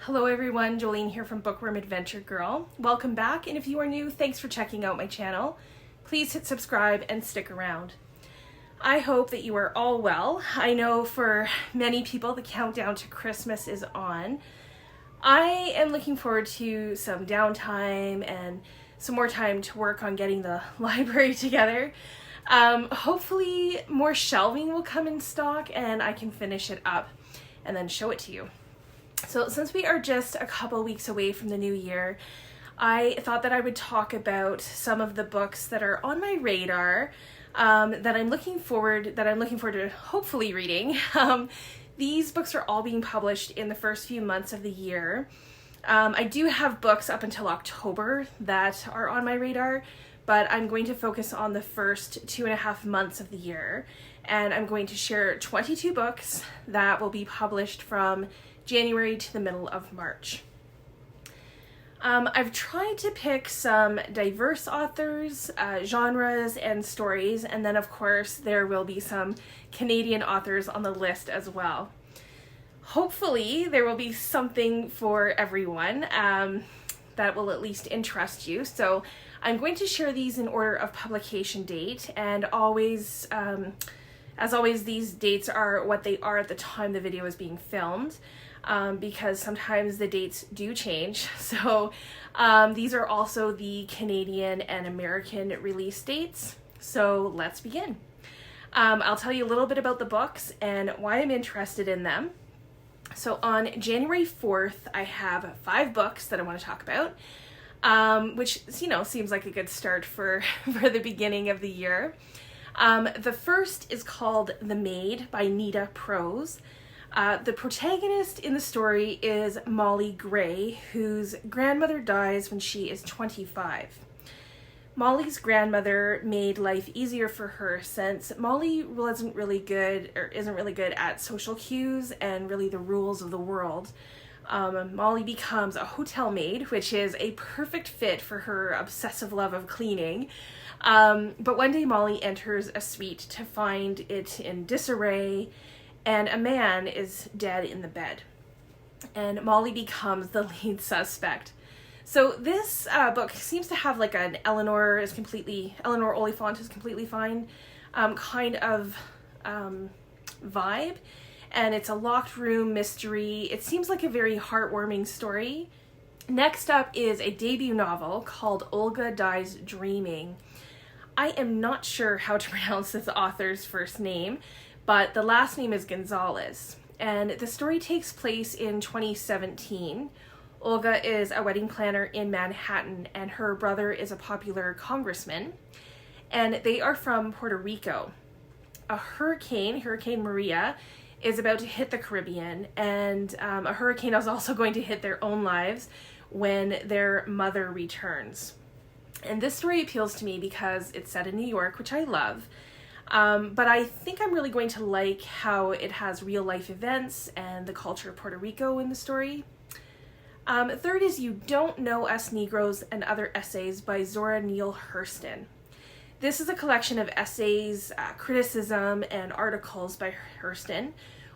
Hello everyone, Jolene here from Bookworm Adventure Girl. Welcome back, and if you are new, thanks for checking out my channel. Please hit subscribe and stick around. I hope that you are all well. I know for many people the countdown to Christmas is on. I am looking forward to some downtime and some more time to work on getting the library together. Hopefully more shelving will come in stock and I can finish it up and then show it to you. So since we are just a couple weeks away from the new year, I thought that I would talk about some of the books that are on my radar that I'm looking forward to hopefully reading. These books are all being published in the first few months of the year. I do have books up until October that are on my radar, but I'm going to focus on the first 2.5 months of the year, and I'm going to share 22 books that will be published from January to the middle of March. I've tried to pick some diverse authors, genres, and stories, and then of course there will be some Canadian authors on the list as well. Hopefully there will be something for everyone that will at least interest you. So I'm going to share these in order of publication date, and always, as always, these dates are what they are at the time the video is being filmed. Because sometimes the dates do change. So these are also the Canadian and American release dates. So let's begin. I'll tell you a little bit about the books and why I'm interested in them. So on January 4th, I have 5 books that I want to talk about, which, seems like a good start for the beginning of the year. The first is called The Maid by Nita, Prose. The protagonist in the story is Molly Gray, whose grandmother dies when she is 25. Molly's grandmother made life easier for her since Molly isn't really good at social cues and really the rules of the world. Molly becomes a hotel maid, which is a perfect fit for her obsessive love of cleaning. But one day Molly enters a suite to find it in disarray, and a man is dead in the bed. And Molly becomes the lead suspect. So this book seems to have like an Eleanor Oliphant is completely fine kind of vibe. And it's a locked room mystery. It seems like a very heartwarming story. Next up is a debut novel called Olga Dies Dreaming. I am not sure how to pronounce this author's first name, but the last name is Gonzalez, and the story takes place in 2017. Olga is a wedding planner in Manhattan, and her brother is a popular congressman, and they are from Puerto Rico. A Hurricane Maria, is about to hit the Caribbean, and a hurricane is also going to hit their own lives when their mother returns. And this story appeals to me because it's set in New York, which I love. But I think I'm really going to like how it has real life events and the culture of Puerto Rico in the story. Third is You Don't Know Us Negroes and Other Essays by Zora Neale Hurston. This is a collection of essays, criticism, and articles by Hurston,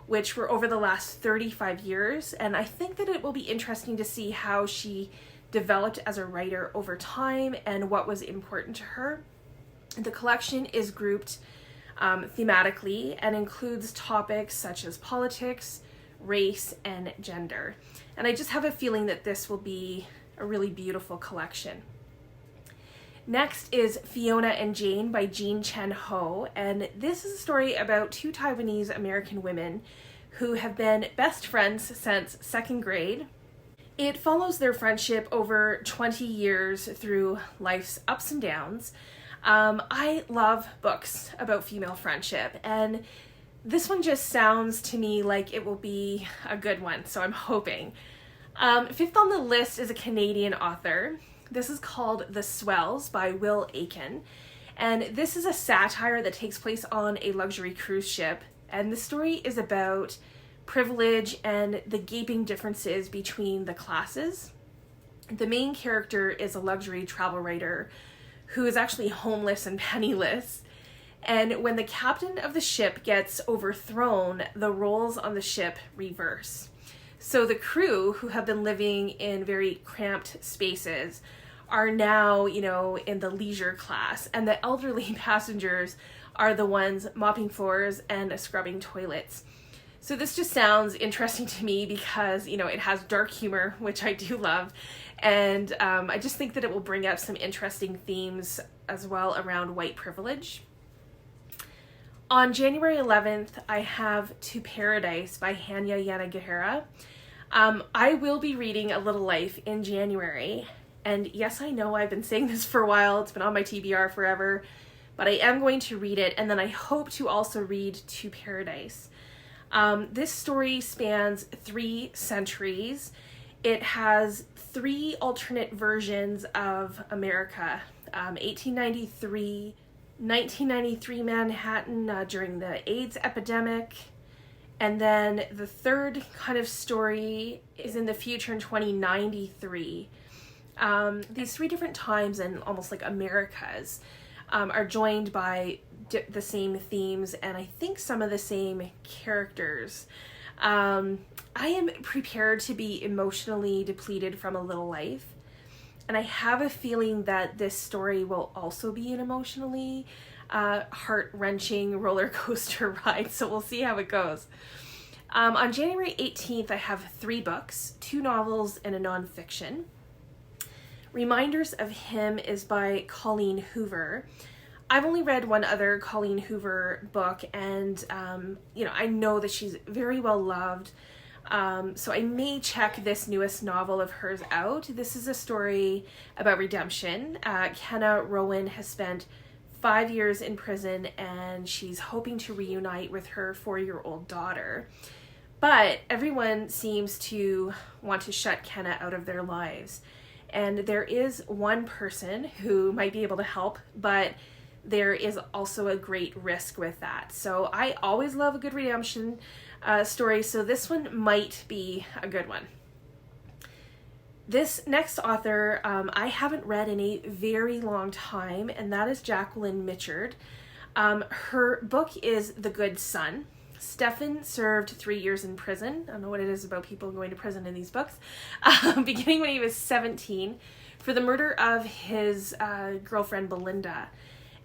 which were over the last 35 years, and I think that it will be interesting to see how she developed as a writer over time and what was important to her. The collection is grouped thematically and includes topics such as politics, race, and gender. And I just have a feeling that this will be a really beautiful collection. Next is Fiona and Jane by Jean Chen Ho, and this is a story about 2 Taiwanese American women who have been best friends since 2nd grade. It follows their friendship over 20 years through life's ups and downs. I love books about female friendship, and this one just sounds to me like it will be a good one, so I'm hoping. 5th on the list is a Canadian author. This is called The Swells by Will Aiken, and this is a satire that takes place on a luxury cruise ship, and the story is about privilege and the gaping differences between the classes. The main character is a luxury travel writer who is actually homeless and penniless. And when the captain of the ship gets overthrown, the roles on the ship reverse. So the crew, who have been living in very cramped spaces, are now, in the leisure class, and the elderly passengers are the ones mopping floors and scrubbing toilets. So this just sounds interesting to me because, it has dark humor, which I do love, and I just think that it will bring up some interesting themes as well around white privilege. On January 11th, I have To Paradise by Hanya Yanagihara. I will be reading A Little Life in January, and yes, I know I've been saying this for a while, it's been on my TBR forever, but I am going to read it, and then I hope to also read To Paradise. This story spans 3 centuries. It has 3 alternate versions of America. 1893, 1993 Manhattan during the AIDS epidemic, and then the third kind of story is in the future in 2093. These 3 different times and almost like Americas are joined by the same themes and I think some of the same characters. I am prepared to be emotionally depleted from A Little Life, and I have a feeling that this story will also be an emotionally heart-wrenching roller coaster ride, so we'll see how it goes. On January 18th, I have 3 books, 2 novels and a nonfiction. Reminders of Him is by Colleen Hoover. I've only read one other Colleen Hoover book, and I know that she's very well loved, so I may check this newest novel of hers out. This is a story about redemption. Kenna Rowan has spent 5 years in prison, and she's hoping to reunite with her 4-year-old daughter. But everyone seems to want to shut Kenna out of their lives. And there is one person who might be able to help, but there is also a great risk with that. So I always love a good redemption story, so this one might be a good one. This next author I haven't read in a very long time, and that is Jacquelyn Mitchard. Her book is The Good Son. Stefan served 3 years in prison. I don't know what it is about people going to prison in these books. Beginning when he was 17 for the murder of his girlfriend Belinda.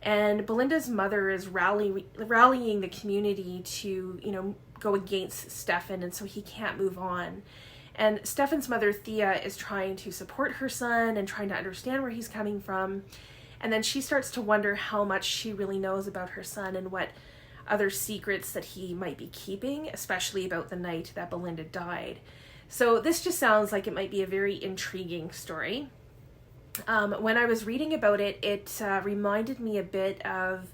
And Belinda's mother is rallying the community to, go against Stefan, and so he can't move on. And Stefan's mother, Thea, is trying to support her son and trying to understand where he's coming from. And then she starts to wonder how much she really knows about her son and what other secrets that he might be keeping, especially about the night that Belinda died. So this just sounds like it might be a very intriguing story. When I was reading about it, it reminded me a bit of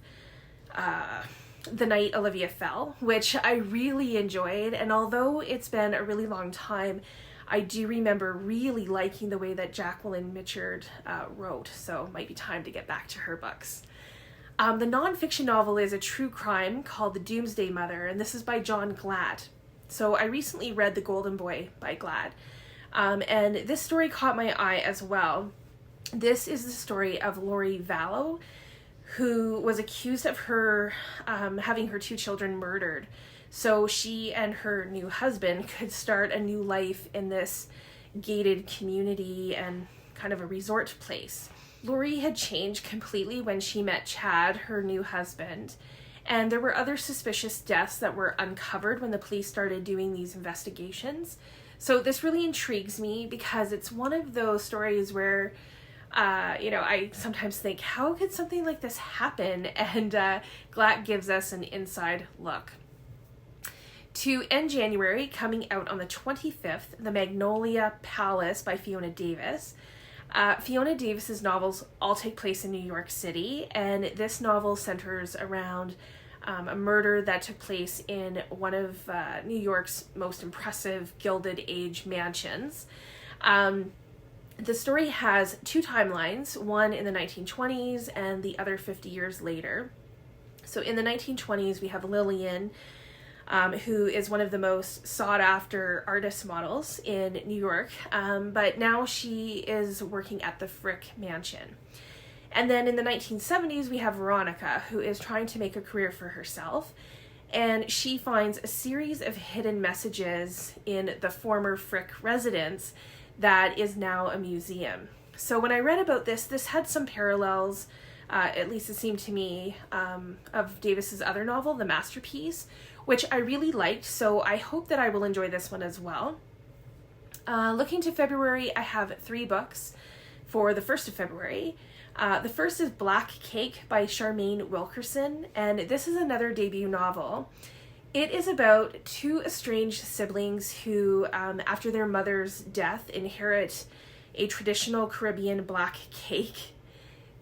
The Night Olivia Fell, which I really enjoyed, and although it's been a really long time, I do remember really liking the way that Jacquelyn Mitchard wrote, so it might be time to get back to her books. The nonfiction novel is a true crime called The Doomsday Mother, and this is by John Glatt. So I recently read The Golden Boy by Glatt, and this story caught my eye as well. This is the story of Lori Vallow, who was accused of her having her 2 children murdered. So she and her new husband could start a new life in this gated community and kind of a resort place. Lori had changed completely when she met Chad, her new husband, and there were other suspicious deaths that were uncovered when the police started doing these investigations. So this really intrigues me because it's one of those stories where I sometimes think, how could something like this happen? And Glatt gives us an inside look. To end January, coming out on the 25th, The Magnolia Palace by Fiona Davis. Fiona Davis's novels all take place in New York City, and this novel centers around a murder that took place in one of New York's most impressive Gilded Age mansions. The story has 2 timelines, one in the 1920s and the other 50 years later. So in the 1920s, we have Lillian, who is one of the most sought-after artist models in New York, but now she is working at the Frick Mansion. And then in the 1970s, we have Veronica, who is trying to make a career for herself, and she finds a series of hidden messages in the former Frick residence that is now a museum. So when I read about this had some parallels, at least it seemed to me, of Davis's other novel, The Masterpiece, which I really liked, so I hope that I will enjoy this one as well. Looking to February, I have 3 books for the 1st of February. The first is Black Cake by Charmaine Wilkerson, and this is another debut novel. It is about 2 estranged siblings who, after their mother's death, inherit a traditional Caribbean black cake.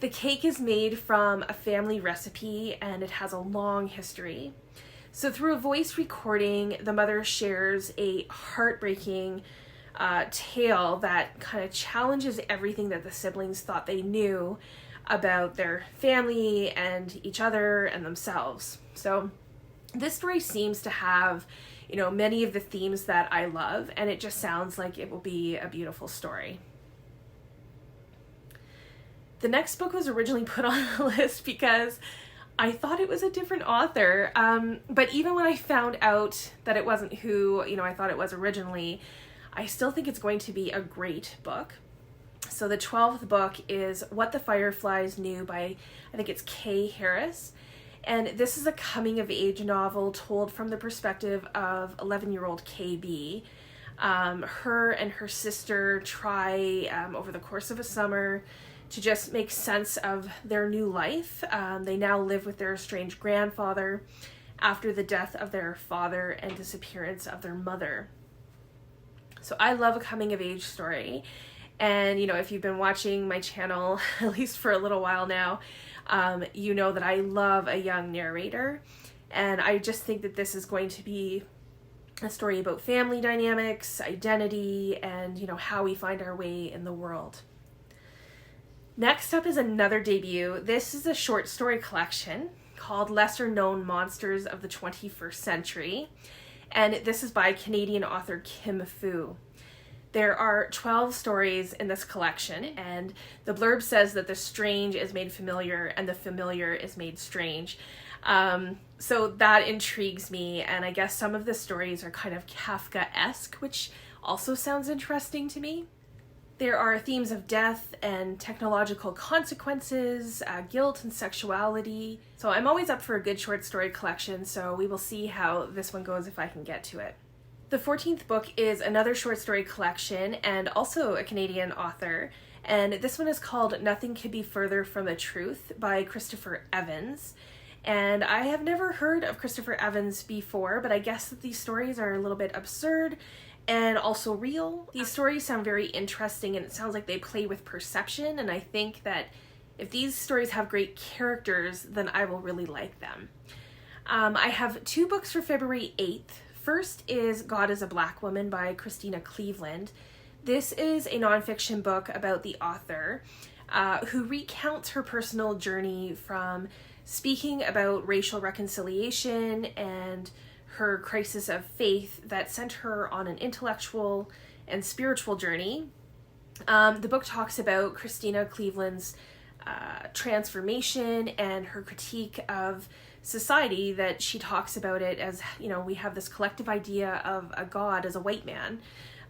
The cake is made from a family recipe, and it has a long history. So through a voice recording, the mother shares a heartbreaking tale that kind of challenges everything that the siblings thought they knew about their family and each other and themselves. So this story seems to have, many of the themes that I love, and it just sounds like it will be a beautiful story. The next book was originally put on the list because I thought it was a different author, but even when I found out that it wasn't who, I thought it was originally, I still think it's going to be a great book. So the 12th book is What the Fireflies Knew by, I think it's Kay Harris. And this is a coming-of-age novel told from the perspective of 11-year-old KB. Her and her sister try, over the course of a summer, to just make sense of their new life. They now live with their estranged grandfather after the death of their father and disappearance of their mother. So I love a coming-of-age story. And, if you've been watching my channel, at least for a little while now, you know that I love a young narrator. And I just think that this is going to be a story about family dynamics, identity, and, how we find our way in the world. Next up is another debut. This is a short story collection called Lesser Known Monsters of the 21st Century. And this is by Canadian author Kim Fu. There are 12 stories in this collection, and the blurb says that the strange is made familiar and the familiar is made strange. So that intrigues me, and I guess some of the stories are kind of Kafka-esque, which also sounds interesting to me. There are themes of death and technological consequences, guilt and sexuality. So I'm always up for a good short story collection, so we will see how this one goes if I can get to it. The 14th book is another short story collection and also a Canadian author, and this one is called Nothing Could Be Further from the Truth by Christopher Evans. And I have never heard of Christopher Evans before, but I guess that these stories are a little bit absurd and also real. These stories sound very interesting, and it sounds like they play with perception, and I think that if these stories have great characters, then I will really like them. I have 2 books for February 8th. First is God is a Black Woman by Christena Cleveland. This is a nonfiction book about the author who recounts her personal journey from speaking about racial reconciliation and her crisis of faith that sent her on an intellectual and spiritual journey. The book talks about Christena Cleveland's transformation and her critique of society, that she talks about it as, we have this collective idea of a god as a white man,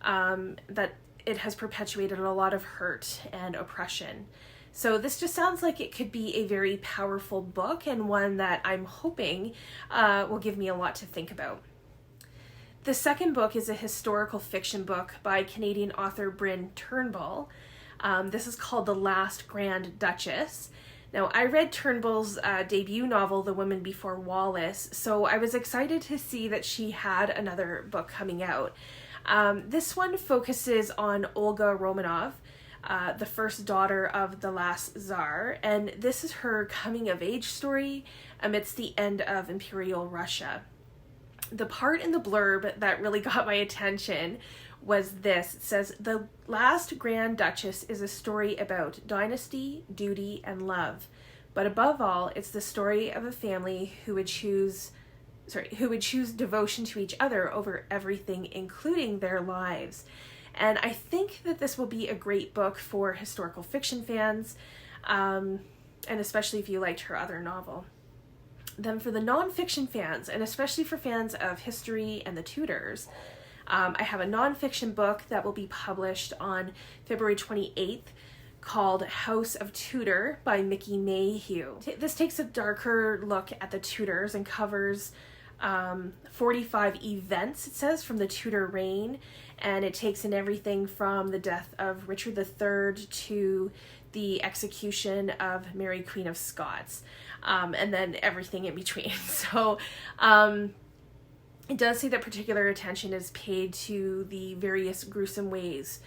that it has perpetuated a lot of hurt and oppression. So this just sounds like it could be a very powerful book, and one that I'm hoping will give me a lot to think about. The second book is a historical fiction book by Canadian author Bryn Turnbull. This is called The Last Grand Duchess. Now, I read Turnbull's debut novel, The Woman Before Wallace, so I was excited to see that she had another book coming out. This one focuses on Olga Romanov, the first daughter of the last Tsar, and this is her coming-of-age story amidst the end of Imperial Russia. The part in the blurb that really got my attention was this. It says, "The Last Grand Duchess is a story about dynasty, duty, and love. But above all, it's the story of a family who would choose devotion to each other over everything, including their lives." And I think that this will be a great book for historical fiction fans, and especially if you liked her other novel. Then for the nonfiction fans, and especially for fans of history and the Tudors, I have a nonfiction book that will be published on February 28th called House of Tudor by Mickey Mayhew. This takes a darker look at the Tudors and covers 45 events, it says, from the Tudor reign, and it takes in everything from the death of Richard III to the execution of Mary Queen of Scots, and then everything in between. So it does say that particular attention is paid to the various gruesome ways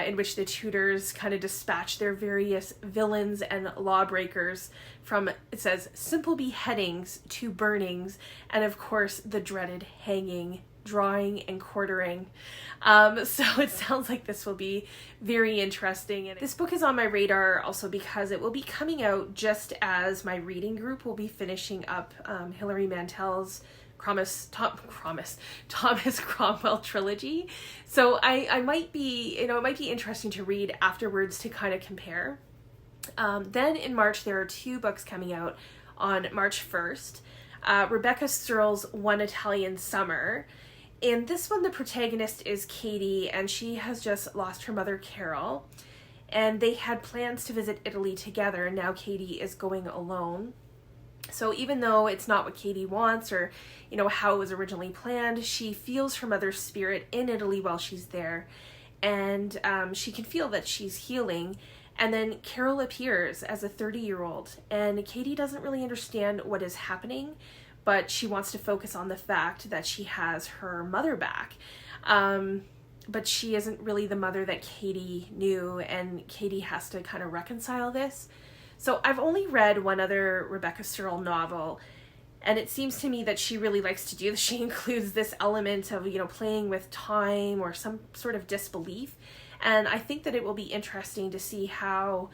in which the Tudors kind of dispatch their various villains and lawbreakers, from, it says, simple beheadings to burnings, and of course the dreaded hanging, drawing, and quartering. So it sounds like this will be very interesting. And this book is on my radar also because it will be coming out just as my reading group will be finishing up Hilary Mantel's Thomas Cromwell trilogy. So I might be, it might be interesting to read afterwards to kind of compare. Then in March, there are 2 books coming out on March 1st. Rebecca Searle's One Italian Summer. In this one, the protagonist is Katie, and she has just lost her mother, Carol. And they had plans to visit Italy together, and now Katie is going alone. So even though it's not what Katie wants or, how it was originally planned, she feels her mother's spirit in Italy while she's there. And she can feel that she's healing. And then Carol appears as a 30-year-old. And Katie doesn't really understand what is happening, but she wants to focus on the fact that she has her mother back. But she isn't really the mother that Katie knew, and Katie has to kind of reconcile this. So I've only read one other Rebecca Searle novel, and it seems to me that she really likes to do this. She includes this element of, playing with time or some sort of disbelief. And I think that it will be interesting to see how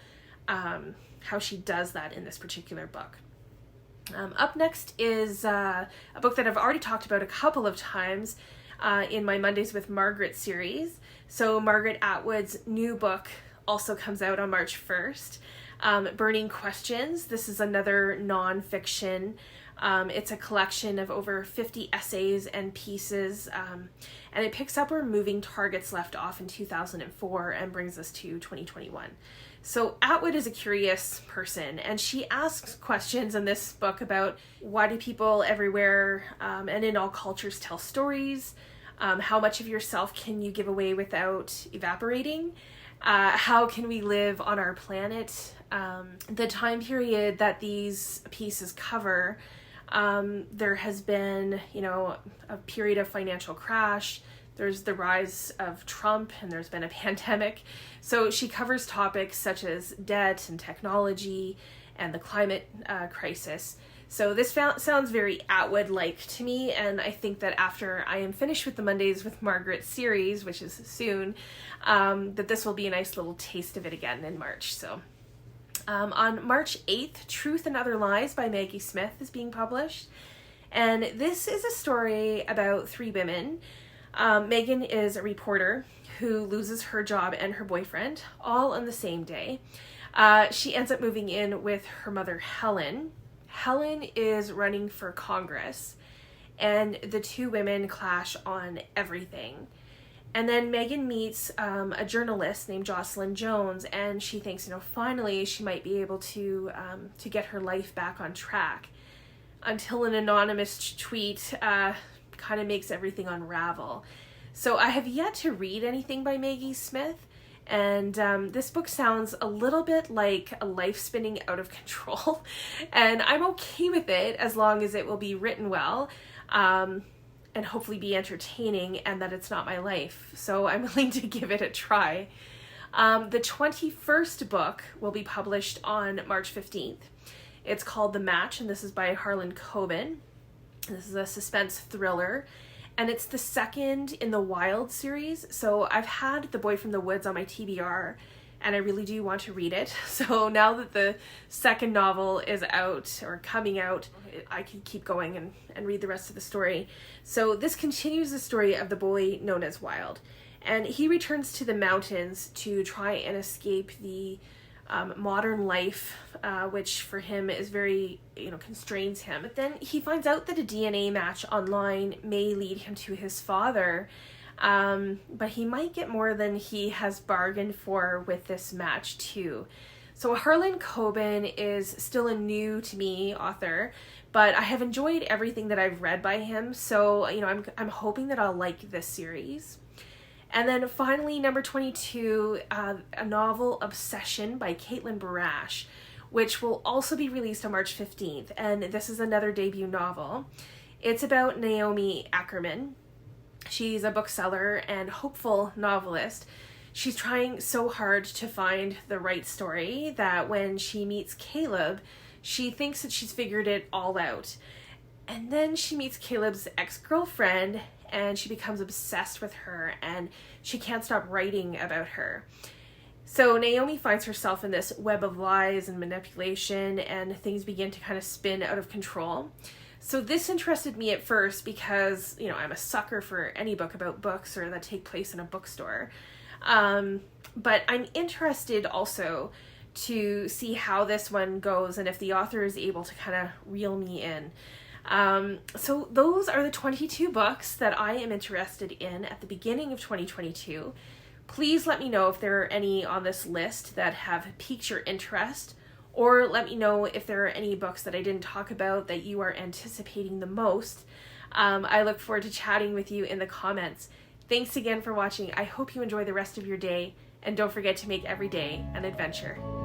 she does that in this particular book. Up next is a book that I've already talked about a couple of times in my Mondays with Margaret series. So Margaret Atwood's new book also comes out on March 1st. Burning Questions. This is another nonfiction. It's a collection of over 50 essays and pieces, and it picks up where Moving Targets left off in 2004 and brings us to 2021. So Atwood is a curious person, and she asks questions in this book about why do people everywhere and in all cultures tell stories? How much of yourself can you give away without evaporating? How can we live on our planet? The time period that these pieces cover, there has been, a period of financial crash. There's the rise of Trump, and there's been a pandemic. So she covers topics such as debt and technology and the climate crisis. So this sounds very Atwood-like to me, and I think that after I am finished with the Mondays with Margaret series, which is soon, that this will be a nice little taste of it again in March. So on March 8th, Truth and Other Lies by Maggie Smith is being published, and this is a story about 3 women. Megan is a reporter who loses her job and her boyfriend all on the same day. She ends up moving in with her mother, Helen. Helen is running for Congress, and the 2 women clash on everything. And then Megan meets a journalist named Jocelyn Jones, and she thinks, finally she might be able to get her life back on track, until an anonymous tweet kind of makes everything unravel. So I have yet to read anything by Maggie Smith, and this book sounds a little bit like a life spinning out of control, and I'm okay with it as long as it will be written well, and hopefully be entertaining, and that it's not my life. So I'm willing to give it a try. The 21st book will be published on March 15th. It's called The Match, and this is by Harlan Coben. This is a suspense thriller, and it's the second in the Wild series. So I've had The Boy from the Woods on my TBR, and I really do want to read it. So now that the second novel is out, or coming out, I can keep going and read the rest of the story. So this continues the story of the boy known as Wild, and he returns to the mountains to try and escape the modern life, which for him is very, constrains him. But then he finds out that a DNA match online may lead him to his father, but he might get more than he has bargained for with this match too. So Harlan Coben is still a new to me author, but I have enjoyed everything that I've read by him, so I'm hoping that I'll like this series. And then finally, number 22, a novel, Obsession by Caitlin Barash, which will also be released on March 15th, and this is another debut novel. It's about Naomi Ackerman. She's a bookseller and hopeful novelist. She's trying so hard to find the right story that when she meets Caleb, she thinks that she's figured it all out. And then she meets Caleb's ex-girlfriend, and she becomes obsessed with her, and she can't stop writing about her. So Naomi finds herself in this web of lies and manipulation, and things begin to kind of spin out of control. So this interested me at first because, I'm a sucker for any book about books or that take place in a bookstore. But I'm interested also to see how this one goes and if the author is able to kind of reel me in. So those are the 22 books that I am interested in at the beginning of 2022. Please let me know if there are any on this list that have piqued your interest, or let me know if there are any books that I didn't talk about that you are anticipating the most. I look forward to chatting with you in the comments. Thanks again for watching. I hope you enjoy the rest of your day, and don't forget to make every day an adventure.